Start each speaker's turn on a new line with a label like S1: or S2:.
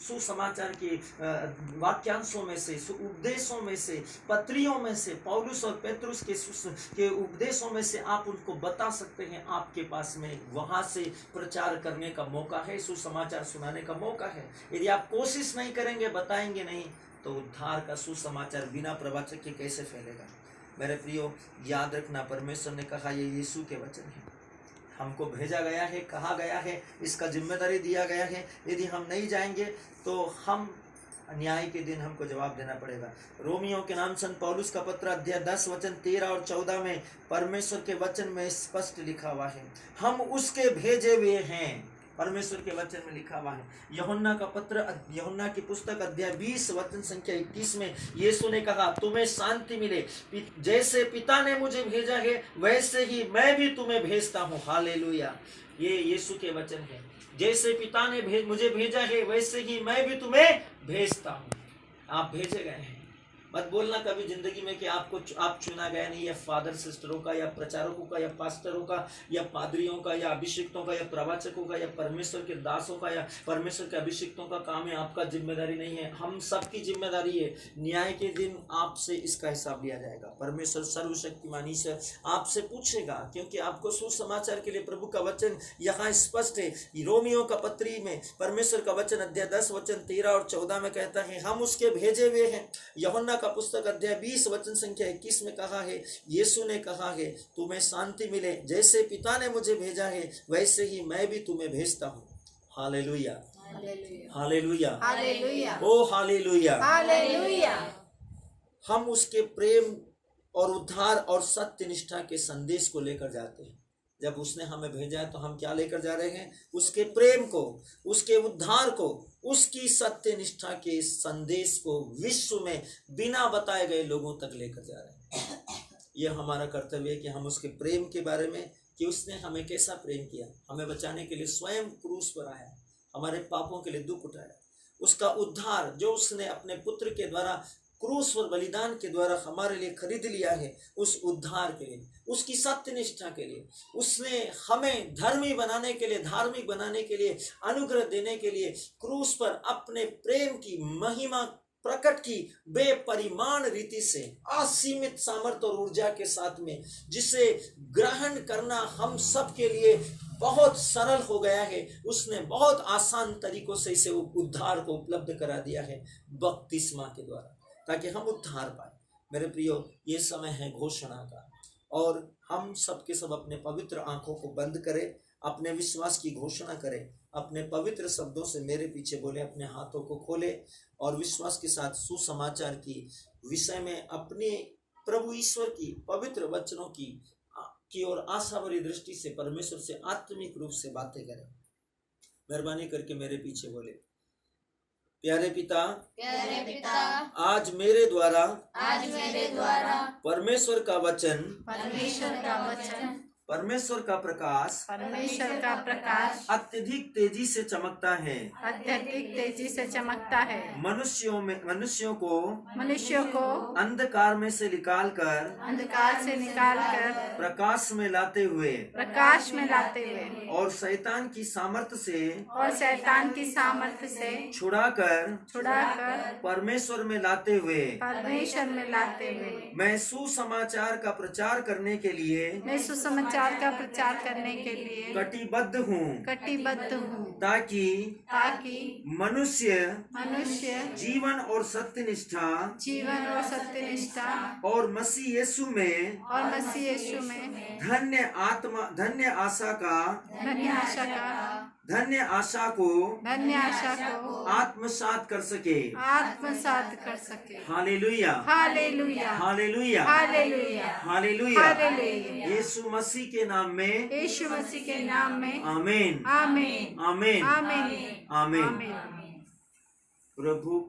S1: सुसमाचार के वाक्यांशों में से, उपदेशों में से, पत्रियों में से, पौलुस और पेत्रुस के उपदेशों में से आप उनको बता सकते हैं। आपके पास में वहां से प्रचार करने का मौका है, सुसमाचार सुनाने का मौका है। यदि आप कोशिश नहीं करेंगे, बताएंगे नहीं, तो उद्धार का सुसमाचार बिना प्रवचक के कैसे फैलेगा। मेरे प्रियो, याद रखना, परमेश्वर ने कहा ये यीशु के वचन है, हमको भेजा गया है, कहा गया है, इसका जिम्मेदारी दिया गया है। यदि हम नहीं जाएंगे तो हम न्याय के दिन हमको जवाब देना पड़ेगा। रोमियो के नाम संत पौलुस का पत्र अध्याय 10 वचन 13 और 14 में परमेश्वर के वचन में स्पष्ट लिखा हुआ है, हम उसके भेजे हुए हैं। परमेश्वर के वचन में लिखा हुआ है। यूहन्ना का पत्र, यूहन्ना की पुस्तक अध्याय 20 वचन संख्या 21 में यीशु ने कहा, तुम्हें शांति मिले, जैसे पिता ने मुझे भेजा है वैसे ही मैं भी तुम्हें भेजता हूँ। हालेलुया। ये यीशु के वचन है। जैसे पिता ने मुझे भेजा है वैसे ही मैं भी तुम्हें भेजता हूँ। आप भेजे गए हैं। मत बोलना कभी जिंदगी में कि आप चुना गया नहीं। या फादर सिस्टरों का, या प्रचारकों का, या पास्टरों का, या पादरियों का, या अभिषिक्तों का, या प्रवचकों का, या परमेश्वर के दासों का, या परमेश्वर के अभिषिक्तों का काम है। आपका जिम्मेदारी नहीं है, हम सबकी जिम्मेदारी है। न्याय के दिन आपसे इसका हिसाब लिया जाएगा। परमेश्वर सर्वशक्तिमान ईश्वर आपसे पूछेगा, क्योंकि आपको सुसमाचार के लिए प्रभु का वचन यहाँ स्पष्ट है। रोमियो का पत्री में परमेश्वर का वचन अध्याय 10 वचन 13 और 14 में कहता है, हम उसके भेजे हुए हैं। यूहन्ना का पुस्तक अध्याय 20 वचन संख्या 21 में कहा है, यीशु ने कहा है, तुम्हें शांति मिले, जैसे पिता ने मुझे भेजा है वैसे ही मैं भी तुम्हें भेजता हूँ। हालेलुया, हालेलुया, हालेलुया, ओ हालेलुया, हालेलुया। हम उसके प्रेम और उद्धार और सत्य निष्ठा के संदेश को लेकर जाते हैं। जब उसने हमें भेजा है तो हम क्या लेकर जा रहे हैं? उसके प्रेम को, उसके उद्धार को, उसकी सत्य निष्ठा के संदेश को विश्व में बिना बताए गए लोगों तक लेकर जा रहे हैं। यह हमारा कर्तव्य है कि हम उसके प्रेम के बारे में, कि उसने हमें कैसा प्रेम किया, हमें बचाने के लिए स्वयं क्रूस पर आया, हमारे पापों के लिए दुख उठाया, उसका उद्धार जो उसने अपने पुत्र के द्वारा क्रूस और बलिदान के द्वारा हमारे लिए खरीद लिया है, उस उद्धार के लिए, उसकी सत्य निष्ठा के लिए, उसने हमें धर्मी बनाने के लिए, धार्मिक बनाने के लिए, अनुग्रह देने के लिए क्रूस पर अपने प्रेम की महिमा प्रकट की बेपरिमाण रीति से, असीमित सामर्थ्य और ऊर्जा के साथ में, जिसे ग्रहण करना हम सब के लिए बहुत सरल हो गया है। उसने बहुत आसान तरीकों से इसे उद्धार को उपलब्ध करा दिया है बपतिस्मा के द्वारा, ताकि हम उद्धार पाए। मेरे प्रियो, ये समय है घोषणा का, और हम सब के सब अपने पवित्र आंखों को बंद करें, अपने विश्वास की घोषणा करें, अपने पवित्र शब्दों से मेरे पीछे बोले, अपने हाथों को खोले और विश्वास के साथ सुसमाचार की विषय में अपने प्रभु ईश्वर की पवित्र वचनों की ओर आशा भरी दृष्टि से परमेश्वर से आत्मिक रूप से बातें करें। मेहरबानी करके मेरे पीछे बोले, प्यारे पिता, आज मेरे द्वारा परमेश्वर का वचन, परमेश्वर का प्रकाश अत्यधिक तेजी से चमकता है, मनुष्यों को अंधकार में से निकालकर प्रकाश में लाते हुए और शैतान की सामर्थ्य से छुड़ाकर परमेश्वर में लाते हुए मैं सुसमाचार का प्रचार करने के लिए कटिबद्ध हूँ, ताकि मनुष्य जीवन और सत्य निष्ठा और मसीह यीशु में धन्य आशा को आत्मसात कर सके। Hallelujah, hallelujah, hallelujah, hallelujah. यीशु मसीह के नाम में आमीन, आमीन, आमीन, आमीन। प्रभु का